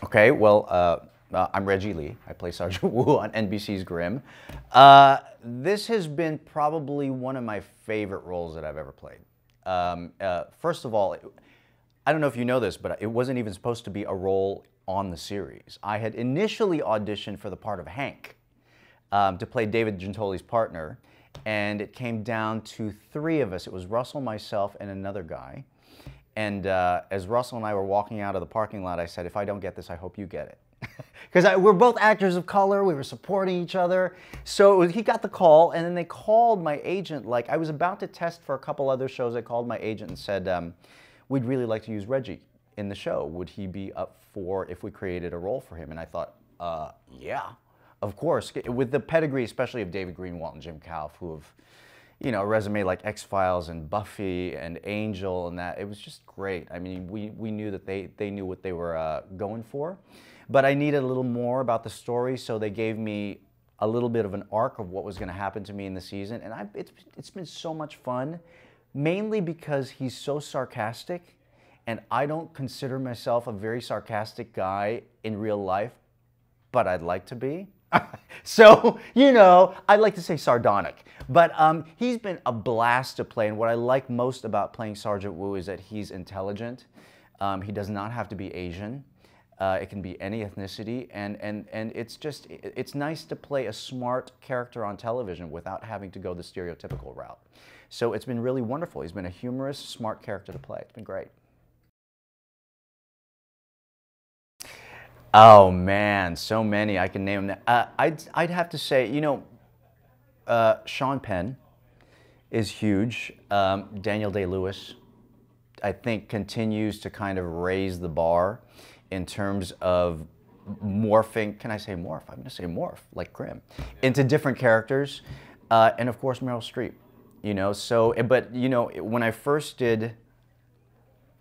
Okay, well, I'm Reggie Lee. I play Sergeant Wu on NBC's GRIIM. This has been probably one of my favorite roles that I've ever played. First of all, I don't know if you know this, but it wasn't even supposed to be a role on the series. I had initially auditioned for the part of Hank to play David Gentoli's partner, and it came down to 3 of us. It was Russell, myself, and another guy. And as Russell and I were walking out of the parking lot, I said, if I don't get this, I hope you get it. Because we're both actors of color, we were supporting each other. So he got the call, and then they called my agent. Like, I was about to test for a couple other shows. I called my agent and said, we'd really like to use Reggie in the show. Would he be up for if we created a role for him? And I thought, yeah, of course. With the pedigree, especially of David Greenwalt and Jim Calf, who have, you know, a resume like X-Files and Buffy and Angel and that, it was just great. I mean, we knew that they knew what they were going for. But I needed a little more about the story, so they gave me a little bit of an arc of what was going to happen to me in the season. And it's been so much fun, mainly because he's so sarcastic, and I don't consider myself a very sarcastic guy in real life, but I'd like to be. So, you know, I'd like to say sardonic. But he's been a blast to play, and what I like most about playing Sergeant Wu is that he's intelligent. He does not have to be Asian. It can be any ethnicity, and it's nice to play a smart character on television without having to go the stereotypical route. So it's been really wonderful. He's been a humorous, smart character to play. It's been great. Oh man, so many. I can name them. I'd have to say, you know, Sean Penn is huge. Daniel Day-Lewis, I think, continues to kind of raise the bar in terms of morphing. Can I say morph? I'm going to say morph, like Grimm, into different characters. And of course, Meryl Streep. You know, so, but you know, when I first did,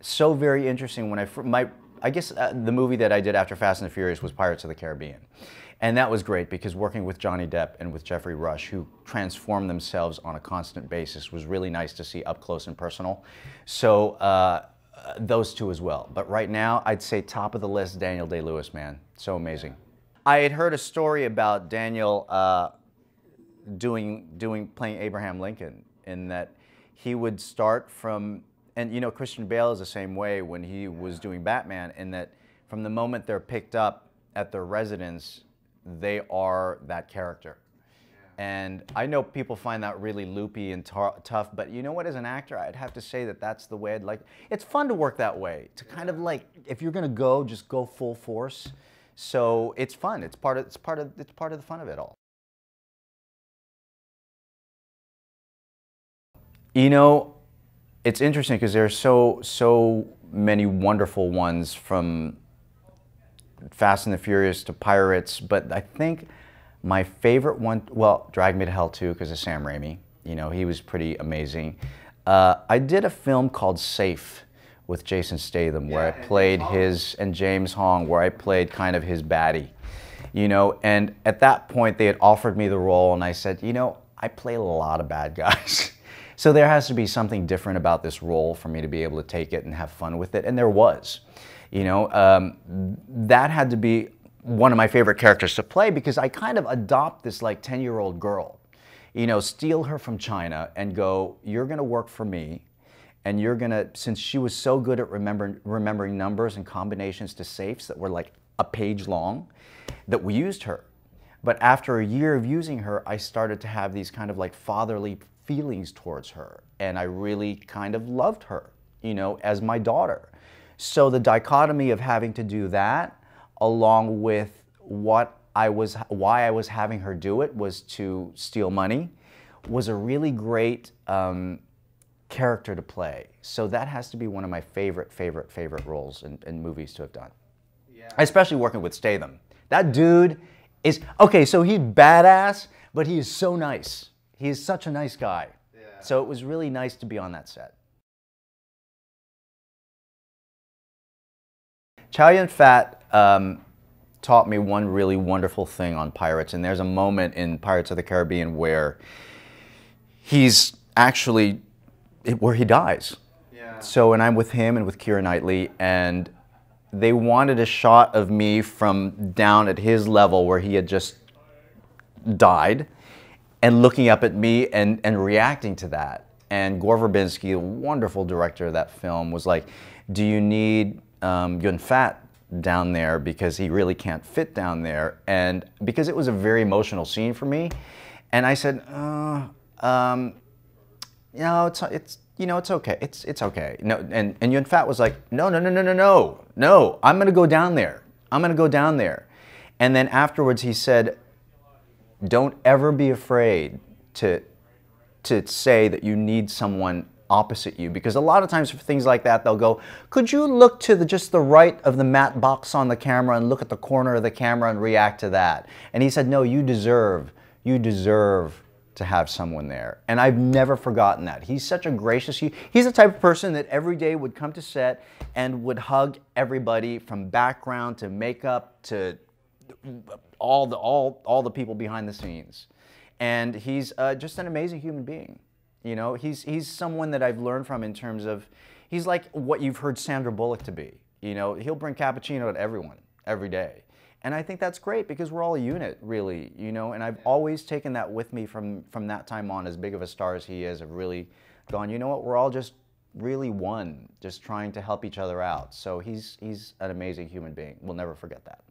so very interesting. When I guess the movie that I did after Fast and the Furious was Pirates of the Caribbean. And that was great because working with Johnny Depp and with Jeffrey Rush, who transform themselves on a constant basis, was really nice to see up close and personal. So those 2 as well. But right now, I'd say top of the list, Daniel Day-Lewis, man. So amazing. I had heard a story about Daniel playing Abraham Lincoln, in that he would start from, and you know, Christian Bale is the same way when he was doing Batman, in that from the moment they're picked up at their residence, they are that character. And I know people find that really loopy and tough, but you know what, as an actor, I'd have to say that that's the way I'd like. It's fun to work that way, to kind of like, if you're gonna go, just go full force. So it's fun. It's part of the fun of it all. You know, it's interesting because there are so many wonderful ones, from Fast and the Furious to Pirates, but I think my favorite one, well, Drag Me to Hell too, because of Sam Raimi. You know, he was pretty amazing. I did a film called Safe with Jason Stratham, where I played and James Hong, where I played kind of his baddie. You know, and at that point they had offered me the role, and I said, you know, I play a lot of bad guys. So there has to be something different about this role for me to be able to take it and have fun with it, and there was. You know, that had to be one of my favorite characters to play, because I kind of adopt this like 10-year-old girl, you know, steal her from China and go, you're gonna work for me, and you're gonna, since she was so good at remembering numbers and combinations to safes that were like a page long, that we used her. But after a year of using her, I started to have these kind of like fatherly feelings towards her, and I really kind of loved her, you know, as my daughter. So the dichotomy of having to do that, along with what why I was having her do it was to steal money, was a really great character to play. So that has to be one of my favorite roles in movies to have done. Yeah. Especially working with Statham. That dude is, okay, so he's badass, but he is so nice. He is such a nice guy. Yeah. So it was really nice to be on that set. Chow Yun-fat taught me one really wonderful thing on pirates, and there's a moment in Pirates of the Caribbean where he's actually, where he dies. Yeah. So, and I'm with him and with Keira Knightley, and they wanted a shot of me from down at his level where he had just died, and looking up at me and reacting to that. And Gore Verbinski, the wonderful director of that film, was like, do you need Yun-fat down there because he really can't fit down there? And because it was a very emotional scene for me, and I said, it's okay. It's okay. No, and Yun-fat was like, no, I'm gonna go down there. I'm gonna go down there. And then afterwards he said, don't ever be afraid to say that you need someone opposite you, because a lot of times for things like that they'll go, could you look to just the right of the matte box on the camera and look at the corner of the camera and react to that? And he said, no, you deserve to have someone there. And I've never forgotten that. He's such a gracious, he's the type of person that every day would come to set and would hug everybody from background to makeup to all the people behind the scenes. And he's just an amazing human being. You know, he's someone that I've learned from in terms of, he's like what you've heard Sandra Bullock to be. You know, he'll bring cappuccino to everyone, every day. And I think that's great because we're all a unit, really, you know, and I've always taken that with me from that time on, as big of a star as he is, I've really gone, you know what, we're all just really one, just trying to help each other out. So he's an amazing human being. We'll never forget that.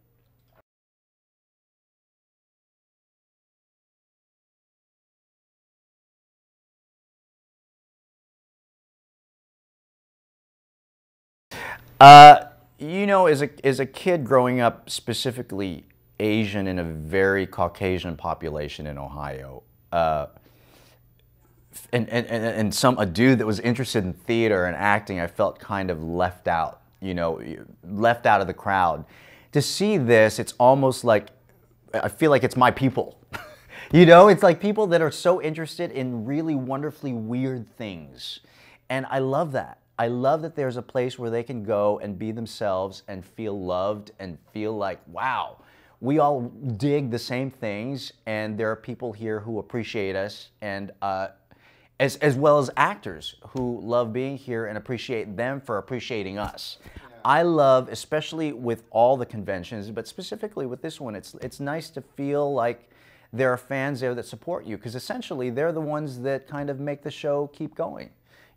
You know, as a kid growing up, specifically Asian in a very Caucasian population in Ohio, and a dude that was interested in theater and acting, I felt kind of left out, you know, left out of the crowd. To see this, it's almost like, I feel like it's my people. You know, it's like people that are so interested in really wonderfully weird things. And I love that. I love that there's a place where they can go and be themselves and feel loved and feel like, wow, we all dig the same things, and there are people here who appreciate us, and as well as actors who love being here and appreciate them for appreciating us. Yeah. I love, especially with all the conventions, but specifically with this one, it's nice to feel like there are fans there that support you, because essentially they're the ones that kind of make the show keep going.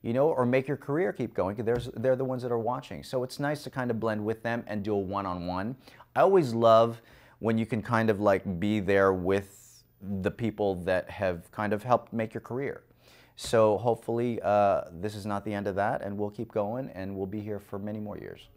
You know, or make your career keep going, because they're the ones that are watching. So it's nice to kind of blend with them and do a one-on-one. I always love when you can kind of like be there with the people that have kind of helped make your career. So hopefully this is not the end of that, and we'll keep going, and we'll be here for many more years.